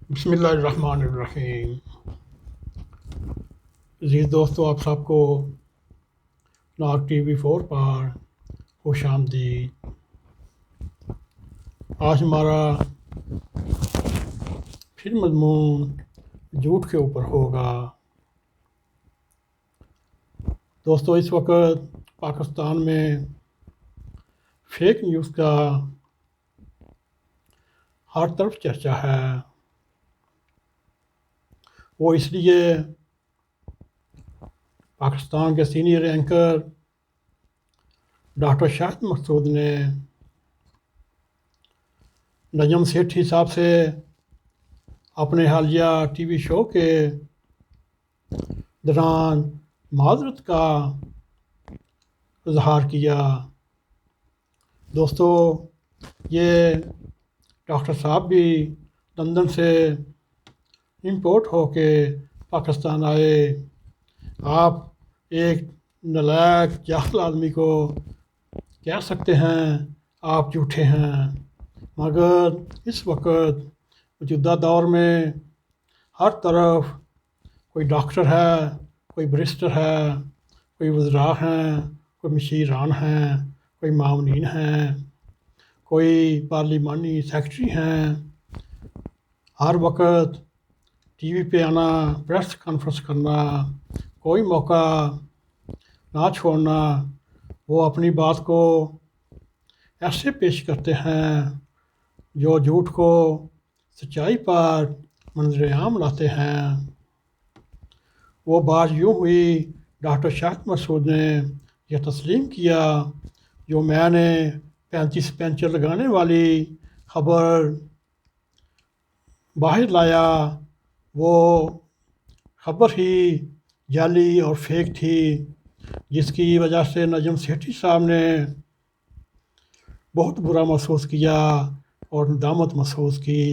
بسم اللہ الرحمن الرحیم۔ عزیز دوستو، آپ سب کو ناگ ٹی وی 4 پر خوش آمدید۔ آج ہمارا پھر مضمون جھوٹ کے اوپر ہوگا۔ دوستو، اس وقت پاکستان میں فیک نیوز کا ہر طرف چرچا ہے۔ وہ اس لیے پاکستان کے سینئر اینکر ڈاکٹر شاہد مسعود نے نجم سیٹھی صاحب سے اپنے حالیہ ٹی وی شو کے دوران معذرت کا اظہار کیا۔ دوستو، یہ ڈاکٹر صاحب بھی لندن سے امپورٹ ہو کے پاکستان آئے۔ آپ ایک نالائق جاہل آدمی کو کہہ سکتے ہیں آپ جھوٹے ہیں، مگر اس وقت موجودہ دور میں ہر طرف کوئی ڈاکٹر ہے، کوئی بریسٹر ہے، کوئی وزراء ہیں، کوئی مشیران ہیں، کوئی معاونین ہیں، کوئی پارلیمانی سیکرٹری ہیں۔ ہر وقت ٹی وی پہ آنا، پریس کانفرنس کرنا، کوئی موقع نہ چھوڑنا، وہ اپنی بات کو ایسے پیش کرتے ہیں جو جھوٹ کو سچائی پر منظر عام لاتے ہیں۔ وہ بات یوں ہوئی، ڈاکٹر شاہد مسعود نے یہ تسلیم کیا جو میں نے 35 پینچر لگانے والی خبر باہر لایا، وہ خبر ہی جعلی اور فیک تھی، جس کی وجہ سے نجم سیٹھی صاحب نے بہت برا محسوس کیا اور ندامت محسوس کی۔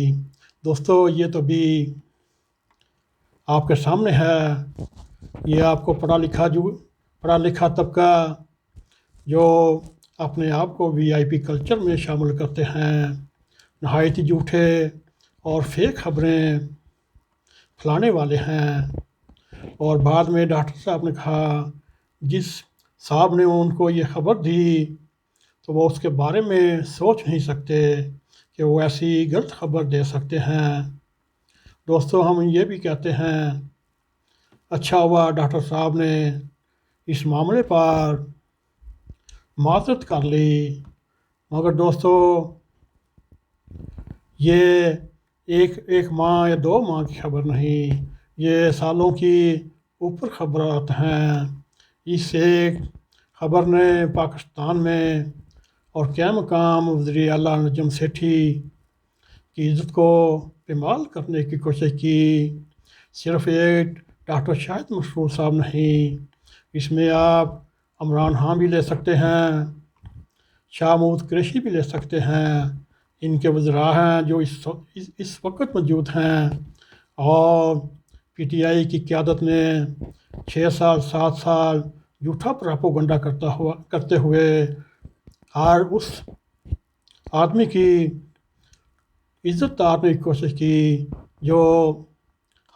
دوستو، یہ تو بھی آپ کے سامنے ہے۔ یہ آپ کو پڑھا لکھا طبقہ جو اپنے آپ کو وی آئی پی کلچر میں شامل کرتے ہیں، نہایت ہی جھوٹے اور فیک خبریں پھیلانے والے ہیں۔ اور بعد میں ڈاکٹر صاحب نے کہا جس صاحب نے ان کو یہ خبر دی تو وہ اس کے بارے میں سوچ نہیں سکتے کہ وہ ایسی غلط خبر دے سکتے ہیں۔ دوستو، ہم یہ بھی کہتے ہیں اچھا ہوا ڈاکٹر صاحب نے اس معاملے پر معذرت کر لی، مگر دوستو یہ ایک ماہ یا 2 ماہ کی خبر نہیں، یہ سالوں کی اوپر خبرات ہیں۔ اس ایک خبر نے پاکستان میں اور کیا مقام وزیر اعلیٰ نجم سیٹھی کی عزت کو پامال کرنے کی کوشش کی۔ صرف ایک ڈاکٹر شاہد مسعود صاحب نہیں، اس میں آپ عمران خان بھی لے سکتے ہیں، شاہ محمود قریشی بھی لے سکتے ہیں، ان کے وزراء ہیں جو اس وقت موجود ہیں، اور پی ٹی آئی کی قیادت نے 6 سال 7 سال جھوٹا پراپوگنڈا کرتے ہوئے ہر اس آدمی کی عزت تارنے کی کوشش کی جو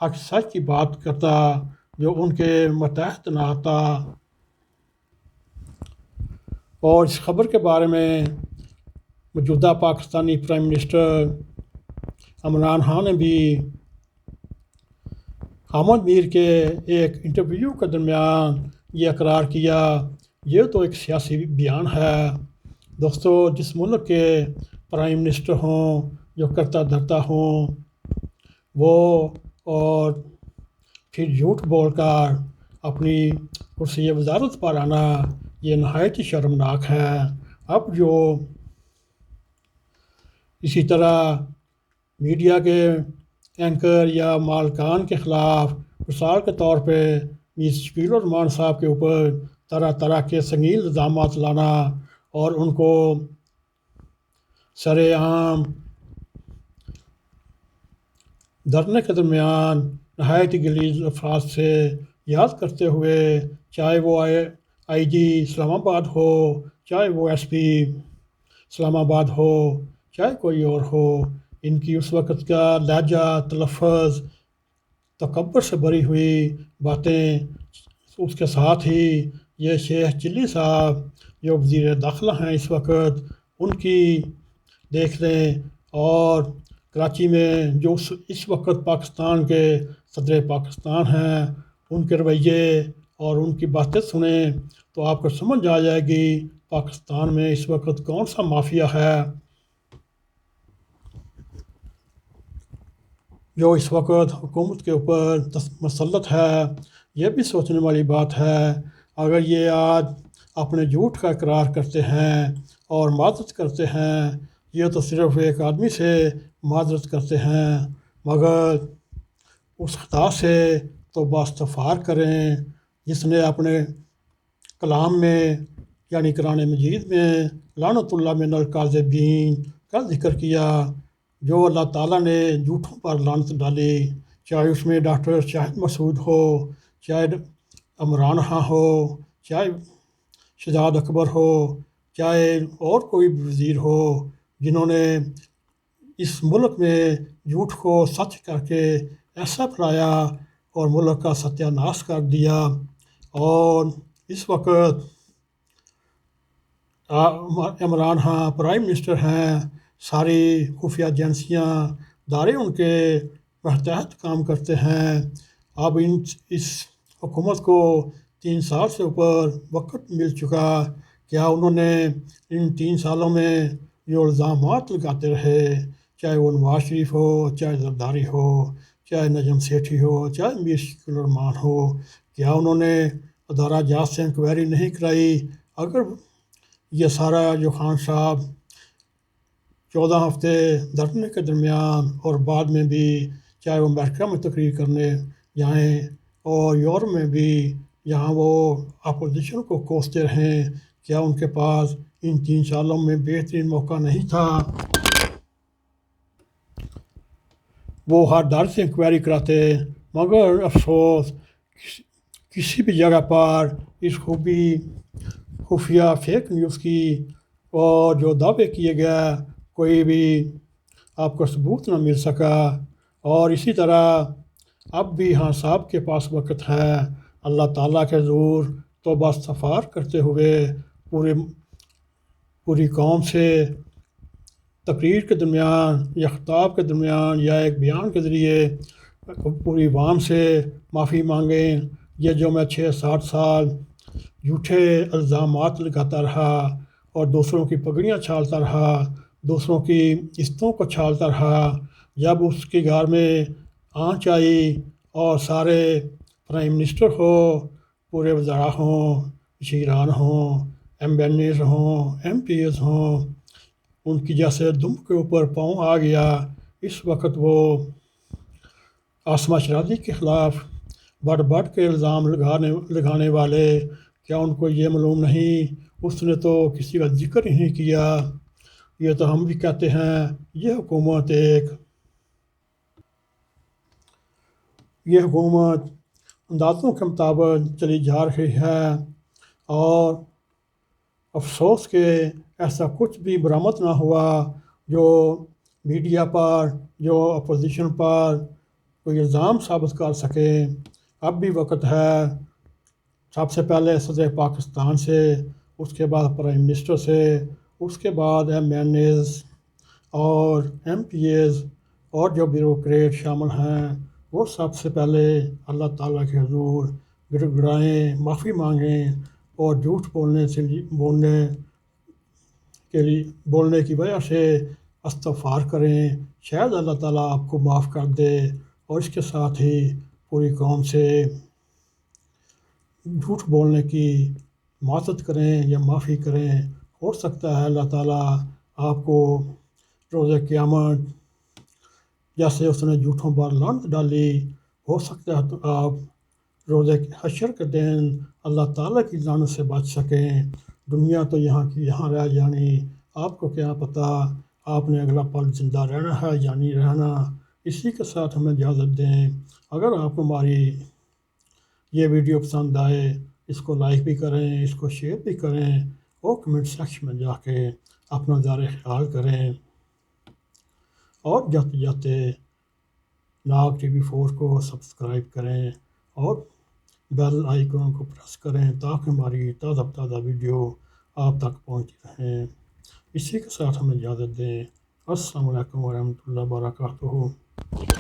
حق سچ کی بات کرتا، جو ان کے ماتحت نہ آتا۔ اور اس خبر کے بارے میں موجودہ پاکستانی پرائم منسٹر عمران خان نے بھی حامد میر کے ایک انٹرویو کے درمیان یہ اقرار کیا۔ یہ تو ایک سیاسی بیان ہے۔ دوستو، جس ملک کے پرائم منسٹر ہوں، جو کرتا دھرتا ہوں، وہ اور پھر جھوٹ بول کر اپنی کرسی وزارت پر آنا، یہ نہایت ہی شرمناک ہے۔ اب جو اسی طرح میڈیا کے اینکر یا مالکان کے خلاف مثال کے طور پہ میر شکیل الرحمان صاحب کے اوپر طرح طرح کے سنگین الزامات لانا اور ان کو سر عام دھرنے کے درمیان نہایت غلیظ الفاظ سے یاد کرتے ہوئے، چاہے وہ آئی جی اسلام آباد ہو، چاہے وہ ایس پی اسلام آباد ہو، چاہے کوئی اور ہو، ان کی اس وقت کا لہجہ، تلفظ، تکبر سے بھری ہوئی باتیں، اس کے ساتھ ہی یہ شیخ چلی صاحب جو وزیر داخلہ ہیں اس وقت، ان کی دیکھ لیں، اور کراچی میں جو اس وقت پاکستان کے صدر پاکستان ہیں، ان کے رویے اور ان کی باتیں سنیں تو آپ کو سمجھ آ جائے گی پاکستان میں اس وقت کون سا مافیا ہے جو اس وقت حکومت کے اوپر مسلط ہے۔ یہ بھی سوچنے والی بات ہے، اگر یہ آج اپنے جھوٹ کا اقرار کرتے ہیں اور معذرت کرتے ہیں، یہ تو صرف ایک آدمی سے معذرت کرتے ہیں، مگر اس خطا سے تو باستغفار کریں جس نے اپنے کلام میں یعنی قرآن مجید میں لعنت اللہ من الکاذبین کا ذکر کیا، جو اللہ تعالیٰ نے جھوٹوں پر لعنت ڈالی، چاہے اس میں ڈاکٹر شاہد مسعود ہو، چاہے عمران خان ہو، چاہے شہزاد اکبر ہو، چاہے اور کوئی بھی وزیر ہو، جنہوں نے اس ملک میں جھوٹ کو سچ کر کے ایسا پھیلایا اور ملک کا ستیہ ناش کر دیا۔ اور اس وقت عمران خان پرائم منسٹر ہیں، ساری خفیہ ایجنسیاں ادارے ان کے ماتحت کام کرتے ہیں۔ اب اس حکومت کو 3 سال سے اوپر وقت مل چکا، کیا انہوں نے ان 3 سالوں میں جو الزامات لگاتے رہے، چاہے وہ نواز شریف ہو، چاہے زرداری ہو، چاہے نجم سیٹھی ہو، چاہے میر شکیل الرحمان ہو، کیا انہوں نے ادارہ جات سے انکوائری نہیں کرائی؟ اگر یہ سارا جو خان صاحب 14 ہفتے دھرنے کے درمیان اور بعد میں بھی چاہے وہ امریکہ میں تقریر کرنے جائیں اور یورپ میں بھی جہاں وہ اپوزیشن کو کوستے رہیں، کیا ان کے پاس ان 3 سالوں میں بہترین موقع نہیں تھا؟ وہ ہر ڈر سے انکوائری کراتے، مگر افسوس کسی بھی جگہ پر اس خفیہ فیک نیوز کی اور جو دعوے کیے گئے کوئی بھی آپ کو ثبوت نہ مل سکا۔ اور اسی طرح اب بھی ہاں صاحب کے پاس وقت ہے، اللہ تعالیٰ کے حضور توبہ استغفار کرتے ہوئے پوری قوم سے تقریر کے درمیان یا خطاب کے درمیان یا ایک بیان کے ذریعے پوری عوام سے معافی مانگیں۔ یہ جو میں 6-7 سال جھوٹے الزامات لگاتا رہا اور دوسروں کی پگڑیاں چھالتا رہا، دوسروں کی عزتوں کو چھالتا رہا، جب اس کے گھر میں آنچ آئی اور سارے پرائم منسٹر ہو، پورے وزراء ہوں، وزیران ہوں، ایم این ایز ہوں، ایم پی ایز ہوں، ان کی جیسے دم کے اوپر پاؤں آ گیا، اس وقت وہ عاصمہ شرازی کے خلاف بڑھ بڑھ کے الزام لگانے والے، کیا ان کو یہ معلوم نہیں اس نے تو کسی کا ذکر ہی نہیں کیا؟ یہ تو ہم بھی کہتے ہیں یہ حکومت اندازوں کے مطابق چلی جا رہی ہے، اور افسوس کہ ایسا کچھ بھی برآمد نہ ہوا جو میڈیا پر، جو اپوزیشن پر کوئی الزام ثابت کر سکے۔ اب بھی وقت ہے، سب سے پہلے صدر پاکستان سے، اس کے بعد پرائم منسٹر سے، اس کے بعد ایم این ایز اور ایم پی ایز اور جو بیوروکریٹ شامل ہیں، وہ سب سے پہلے اللہ تعالیٰ کے حضور گڑ گڑائیں، معافی مانگیں اور جھوٹ بولنے کی وجہ سے استغفار کریں، شاید اللہ تعالیٰ آپ کو معاف کر دے، اور اس کے ساتھ ہی پوری قوم سے جھوٹ بولنے کی معذرت کریں یا معافی کریں۔ ہو سکتا ہے اللہ تعالیٰ آپ کو روز قیامت جیسے اس نے جھوٹوں پر لعنت ڈالی، ہو سکتا ہے تو آپ روز حشر کے دن اللہ تعالیٰ کی لعنت سے بچ سکیں۔ دنیا تو یہاں کی یہاں رہ جانی، آپ کو کیا پتہ آپ نے اگلا پل زندہ رہنا ہے یا نہیں رہنا۔ اسی کے ساتھ ہمیں اجازت دیں، اگر آپ ہماری یہ ویڈیو پسند آئے اس کو لائک بھی کریں، اس کو شیئر بھی کریں، اور کمنٹ سیکشن میں جا کے اپنا نظر خیال کریں، اور جاتے جاتے ناگ ٹی وی 4 کو سبسکرائب کریں اور بیل آئیکن کو پریس کریں تاکہ ہماری تازہ تازہ ویڈیو آپ تک پہنچ رہیں۔ اسی کے ساتھ ہمیں اجازت دیں۔ السلام علیکم ورحمۃ اللہ وبرکاتہ۔